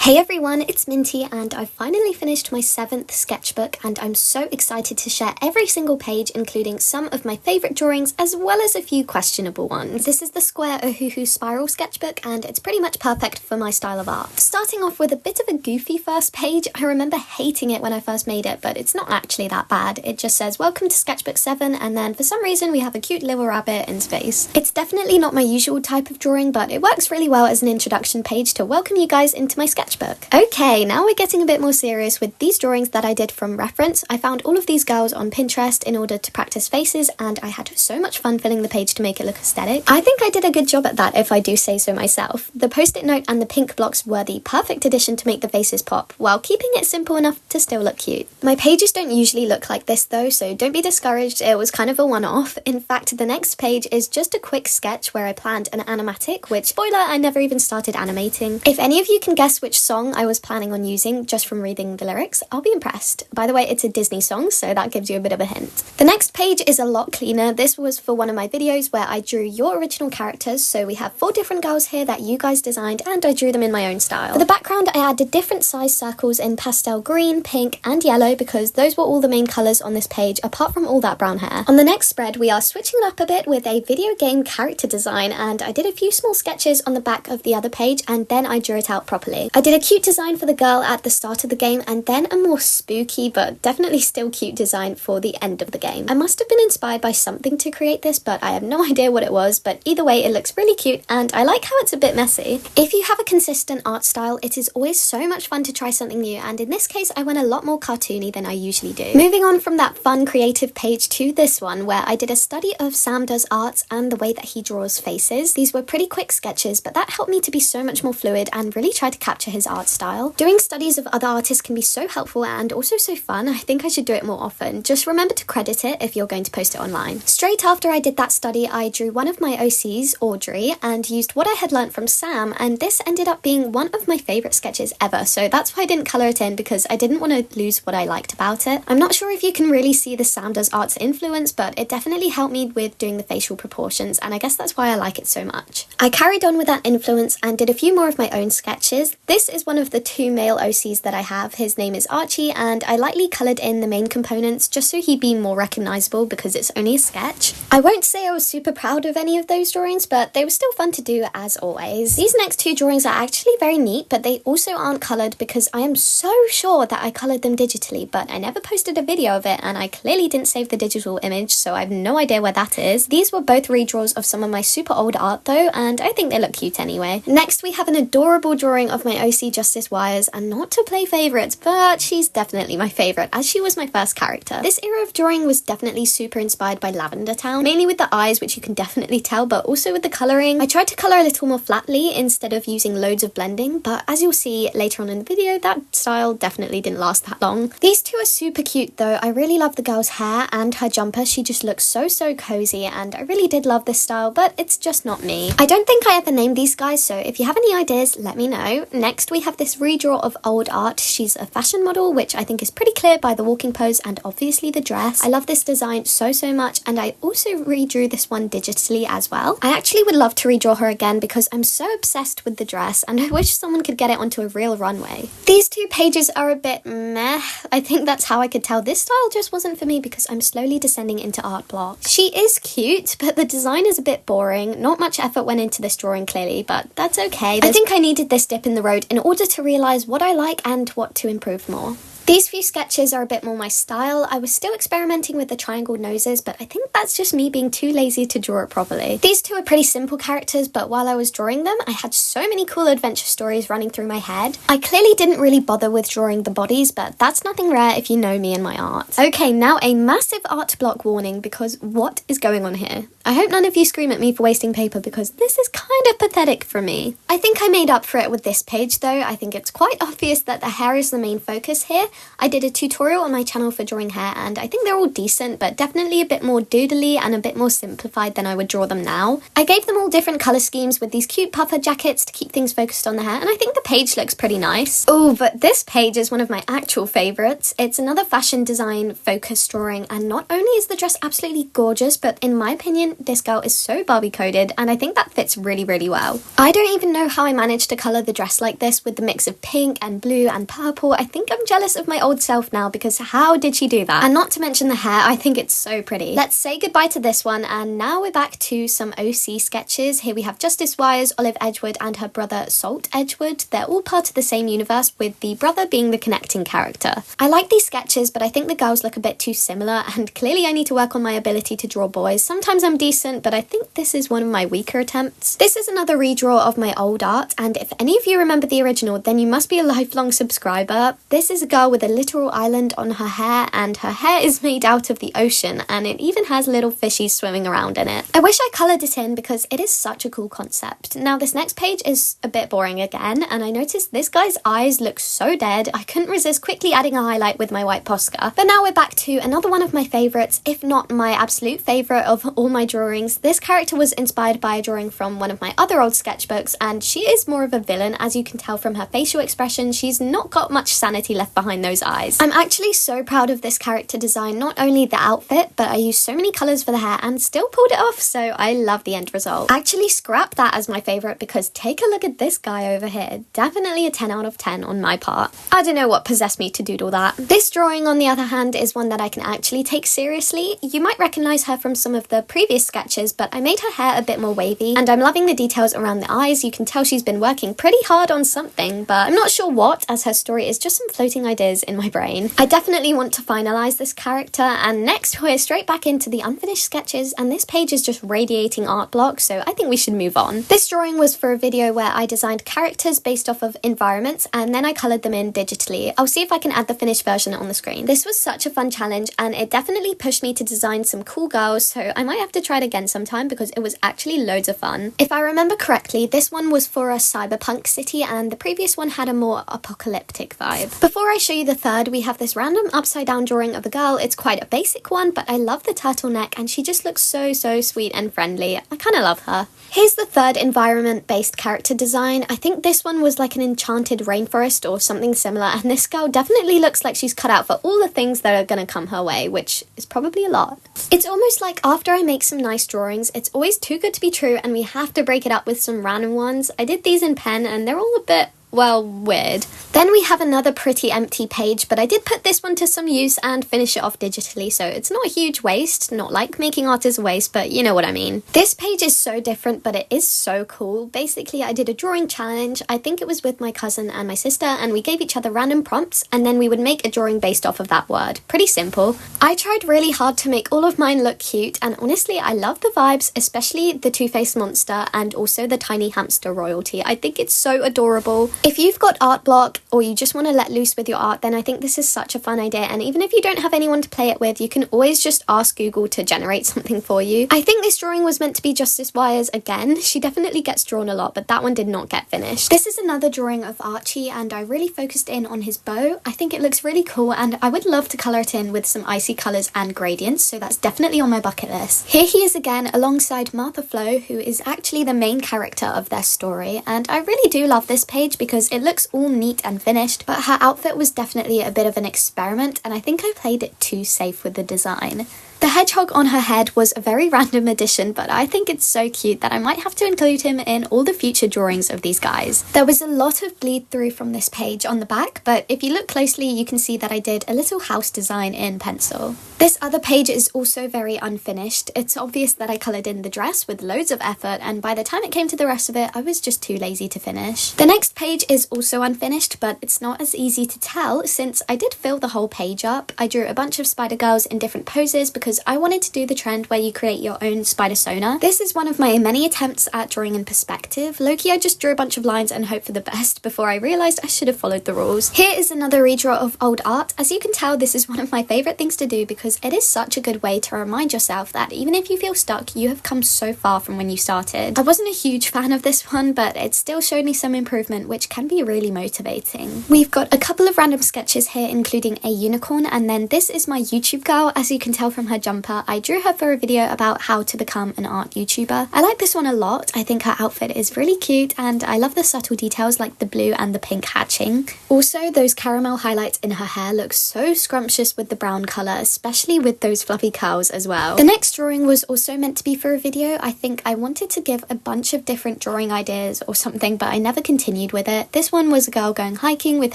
Hey everyone, it's Minty and I've finally finished my 7th sketchbook and I'm so excited to share every single page, including some of my favourite drawings as well as a few questionable ones. This is the Square Ohuhu Spiral sketchbook and it's pretty much perfect for my style of art. Starting off with a bit of a goofy first page, I remember hating it when I first made it, but it's not actually that bad. It just says welcome to sketchbook 7 and then for some reason we have a cute little rabbit in space. It's definitely not my usual type of drawing, but it works really well as an introduction page to welcome you guys into my sketchbook. Okay, now we're getting a bit more serious with these drawings that I did from reference. I found all of these girls on Pinterest in order to practice faces and I had so much fun filling the page to make it look aesthetic. I think I did a good job at that if I do say so myself. The post-it note and the pink blocks were the perfect addition to make the faces pop, while keeping it simple enough to still look cute. My pages don't usually look like this though, so don't be discouraged, it was kind of a one-off. In fact, the next page is just a quick sketch where I planned an animatic, which, spoiler, I never even started animating. If any of you can guess which song I was planning on using just from reading the lyrics, I'll be impressed. By the way, it's a Disney song, so that gives you a bit of a hint. The next page is a lot cleaner. This was for one of my videos where I drew your original characters, so we have 4 different girls here that you guys designed and I drew them in my own style. For the background, I added different size circles in pastel green, pink and yellow because those were all the main colours on this page apart from all that brown hair. On the next spread, we are switching it up a bit with a video game character design and I did a few small sketches on the back of the other page and then I drew it out properly. I did a cute design for the girl at the start of the game and then a more spooky but definitely still cute design for the end of the game. I must have been inspired by something to create this, but I have no idea what it was, but either way it looks really cute and I like how it's a bit messy. If you have a consistent art style, it is always so much fun to try something new, and in this case I went a lot more cartoony than I usually do. Moving on from that fun creative page to this one where I did a study of Sam Does Arts and the way that he draws faces. These were pretty quick sketches, but that helped me to be so much more fluid and really try to capture his art style. Doing studies of other artists can be so helpful and also so fun. I think I should do it more often. Just remember to credit it if you're going to post it online. Straight after I did that study, I drew one of my OCs, Audrey, and used what I had learnt from Sam, and this ended up being one of my favourite sketches ever, so that's why I didn't colour it in because I didn't want to lose what I liked about it. I'm not sure if you can really see the Sam Does Arts influence, but it definitely helped me with doing the facial proportions, and I guess that's why I like it so much. I carried on with that influence and did a few more of my own sketches. This is one of the 2 male OCs that I have. His name is Archie and I lightly coloured in the main components just so he'd be more recognisable because it's only a sketch. I won't say I was super proud of any of those drawings, but they were still fun to do as always. These next 2 drawings are actually very neat, but they also aren't coloured because I am so sure that I coloured them digitally, but I never posted a video of it and I clearly didn't save the digital image, so I have no idea where that is. These were both redraws of some of my super old art though, and I think they look cute anyway. Next we have an adorable drawing of my OC Justice Wires, and not to play favourites, but she's definitely my favourite as she was my first character. This era of drawing was definitely super inspired by Lavender Town, mainly with the eyes, which you can definitely tell, but also with the colouring. I tried to colour a little more flatly instead of using loads of blending, but as you'll see later on in the video, that style definitely didn't last that long. These 2 are super cute though. I really love the girl's hair and her jumper. She just looks so cozy and I really did love this style, but it's just not me. I don't think I ever named these guys, so if you have any ideas, let me know. Next we have this redraw of old art. She's a fashion model, which I think is pretty clear by the walking pose and obviously the dress. I love this design so much, and I also redrew this one digitally as well. I actually would love to redraw her again because I'm so obsessed with the dress and I wish someone could get it onto a real runway. These 2 pages are a bit meh. I think that's how I could tell this style just wasn't for me because I'm slowly descending into art block. She is cute, but the design is a bit boring. Not much effort went into this drawing clearly, but that's okay. I think I needed this dip in the road in order to realise what I like and what to improve more. These few sketches are a bit more my style. I was still experimenting with the triangle noses, but I think that's just me being too lazy to draw it properly. These 2 are pretty simple characters, but while I was drawing them, I had so many cool adventure stories running through my head. I clearly didn't really bother with drawing the bodies, but that's nothing rare if you know me and my art. Okay, now a massive art block warning because what is going on here? I hope none of you scream at me for wasting paper because this is kind of pathetic for me. I think I made up for it with this page though. I think it's quite obvious that the hair is the main focus here. I did a tutorial on my channel for drawing hair and I think they're all decent, but definitely a bit more doodly and a bit more simplified than I would draw them now. I gave them all different colour schemes with these cute puffer jackets to keep things focused on the hair, and I think the page looks pretty nice. Oh, but this page is one of my actual favourites. It's another fashion design focus drawing, and not only is the dress absolutely gorgeous, but in my opinion, point, this girl is so Barbie coded, and I think that fits really, really well. I don't even know how I managed to colour the dress like this with the mix of pink and blue and purple. I think I'm jealous of my old self now, because how did she do that? And not to mention the hair, I think it's so pretty. Let's say goodbye to this one, and now we're back to some OC sketches. Here we have Justice Wires, Olive Edgewood and her brother Salt Edgewood. They're all part of the same universe, with the brother being the connecting character. I like these sketches, but I think the girls look a bit too similar, and clearly I need to work on my ability to draw boys. Sometimes I'm decent, but I think this is one of my weaker attempts. This is another redraw of my old art, and if any of you remember the original, then you must be a lifelong subscriber. This is a girl with a literal island on her hair, and her hair is made out of the ocean, and it even has little fishies swimming around in it. I wish I coloured it in because it is such a cool concept. Now this next page is a bit boring again, and I noticed this guy's eyes look so dead. I couldn't resist quickly adding a highlight with my white Posca. But now we're back to another one of my favourites, if not my absolute favourite of all my drawings. This character was inspired by a drawing from one of my other old sketchbooks, and she is more of a villain. As you can tell from her facial expression, she's not got much sanity left behind those eyes. I'm actually so proud of this character design, not only the outfit, but I used so many colours for the hair and still pulled it off, so I love the end result. Actually scrap that as my favourite, because take a look at this guy over here. Definitely a 10 out of 10 on my part. I don't know what possessed me to doodle that. This drawing, on the other hand, is one that I can actually take seriously. You might recognise her from some of the previous sketches, but I made her hair a bit more wavy, and I'm loving the details around the eyes. You can tell she's been working pretty hard on something, but I'm not sure what, as her story is just some floating ideas in my brain. I definitely want to finalise this character, and next we're straight back into the unfinished sketches, and this page is just radiating art block, so I think we should move on. This drawing was for a video where I designed characters based off of environments, and then I coloured them in digitally. I'll see if I can add the finished version on the screen. This was such a fun challenge, and it definitely pushed me to design some cool girls, so I might have to try it again sometime because it was actually loads of fun. If I remember correctly, this one was for a cyberpunk city, and the previous one had a more apocalyptic vibe. Before I show you the third, we have this random upside down drawing of a girl. It's quite a basic one, but I love the turtleneck, and she just looks so sweet and friendly. I kind of love her. Here's the third environment-based character design. I think this one was like an enchanted rainforest or something similar, and this girl definitely looks like she's cut out for all the things that are gonna come her way, which is probably a lot. It's almost like after I make some nice drawings, it's always too good to be true, and we have to break it up with some random ones. I did these in pen, and they're all a bit, well, weird. Then we have another pretty empty page, but I did put this one to some use and finish it off digitally, so it's not a huge waste. Not like making art is a waste, but you know what I mean. This page is so different, but it is so cool. Basically, I did a drawing challenge. I think it was with my cousin and my sister, and we gave each other random prompts, and then we would make a drawing based off of that word. Pretty simple. I tried really hard to make all of mine look cute, and honestly, I love the vibes, especially the two-faced monster and also the tiny hamster royalty. I think it's so adorable. If you've got art block, or you just want to let loose with your art, then I think this is such a fun idea, and even if you don't have anyone to play it with, you can always just ask Google to generate something for you. I think this drawing was meant to be Justice Wires again. She definitely gets drawn a lot, but that one did not get finished. This is another drawing of Archie, and I really focused in on his bow. I think it looks really cool, and I would love to colour it in with some icy colours and gradients, so that's definitely on my bucket list. Here he is again alongside Martha Flo, who is actually the main character of their story, and I really do love this page because it looks all neat and finished, but her outfit was definitely a bit of an experiment, and I think I played it too safe with the design. The hedgehog on her head was a very random addition, but I think it's so cute that I might have to include him in all the future drawings of these guys. There was a lot of bleed through from this page on the back, but if you look closely, you can see that I did a little house design in pencil. This other page is also very unfinished. It's obvious that I coloured in the dress with loads of effort, and by the time it came to the rest of it, I was just too lazy to finish. The next page is also unfinished, but it's not as easy to tell since I did fill the whole page up. I drew a bunch of spider girls in different poses because I wanted to do the trend where you create your own spider sona. This is one of my many attempts at drawing in perspective. Low-key, I just drew a bunch of lines and hoped for the best before I realised I should have followed the rules. Here is another redraw of old art. As you can tell, this is one of my favourite things to do because it is such a good way to remind yourself that even if you feel stuck, you have come so far from when you started. I wasn't a huge fan of this one, but it still showed me some improvement, which can be really motivating. We've got a couple of random sketches here, including a unicorn, and then this is my YouTube girl. As you can tell from her jumper. I drew her for a video about how to become an art YouTuber. I like this one a lot. I think her outfit is really cute and I love the subtle details like the blue and the pink hatching. Also, those caramel highlights in her hair look so scrumptious with the brown colour, especially with those fluffy curls as well. The next drawing was also meant to be for a video. I think I wanted to give a bunch of different drawing ideas or something, but I never continued with it. This one was a girl going hiking with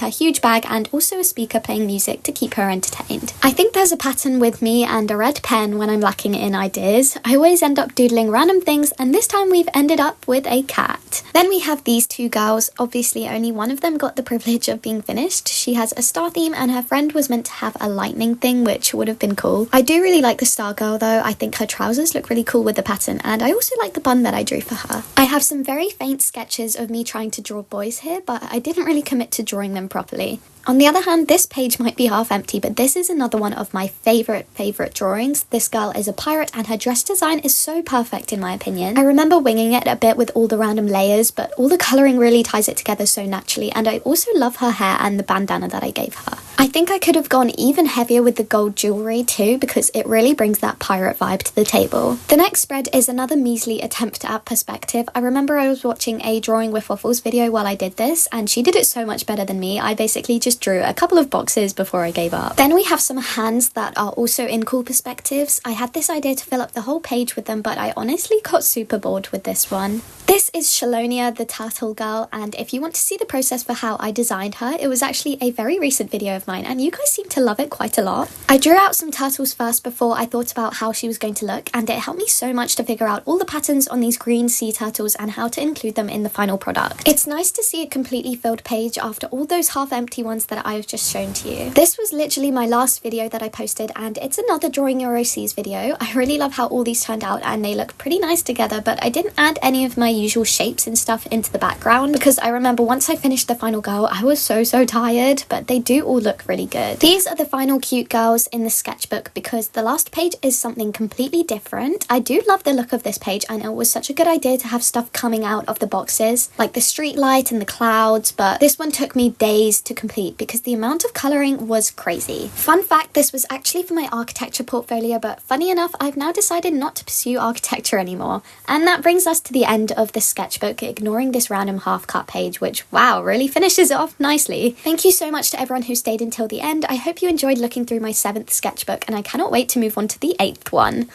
her huge bag and also a speaker playing music to keep her entertained. I think there's a pattern with me and a red pen when I'm lacking in ideas. I always end up doodling random things, and this time we've ended up with a cat. Then we have these two girls. Obviously only one of them got the privilege of being finished. She has a star theme and her friend was meant to have a lightning thing, which would have been cool. I do really like the star girl though. I think her trousers look really cool with the pattern, and I also like the bun that I drew for her. I have some very faint sketches of me trying to draw boys here, but I didn't really commit to drawing them properly. On the other hand, this page might be half empty, but this is another one of my favourite drawings. This girl is a pirate and her dress design is so perfect in my opinion. I remember winging it a bit with all the random layers, but all the colouring really ties it together so naturally, and I also love her hair and the bandana that I gave her. I think I could have gone even heavier with the gold jewellery too, because it really brings that pirate vibe to the table. The next spread is another measly attempt at perspective. I remember I was watching a Drawing with Waffles video while I did this, and she did it so much better than me. I basically just drew a couple of boxes before I gave up. Then we have some hands that are also in cool perspectives. I had this idea to fill up the whole page with them, but I honestly got super bored with this one. This is Shalonia, the turtle girl, and if you want to see the process for how I designed her, it was actually a very recent video of mine and you guys seem to love it quite a lot. I drew out some turtles first before I thought about how she was going to look, and it helped me so much to figure out all the patterns on these green sea turtles and how to include them in the final product. It's nice to see a completely filled page after all those half-empty ones that I've just shown to you. This was literally my last video that I posted, and it's another Drawing Your OCs video. I really love how all these turned out and they look pretty nice together, but I didn't add any of my usual shapes and stuff into the background because I remember once I finished the final girl I was so tired, but they do all look really good. These are the final cute girls in the sketchbook because the last page is something completely different. I do love the look of this page and it was such a good idea to have stuff coming out of the boxes like the street light and the clouds, but this one took me days to complete because the amount of colouring was crazy. Fun fact, this was actually for my architecture portfolio, but funny enough I've now decided not to pursue architecture anymore. And that brings us to the end of the sketchbook, ignoring this random half-cut page, which wow, really finishes it off nicely. Thank you so much to everyone who stayed until the end. I hope you enjoyed looking through my 7th sketchbook and I cannot wait to move on to the 8th one.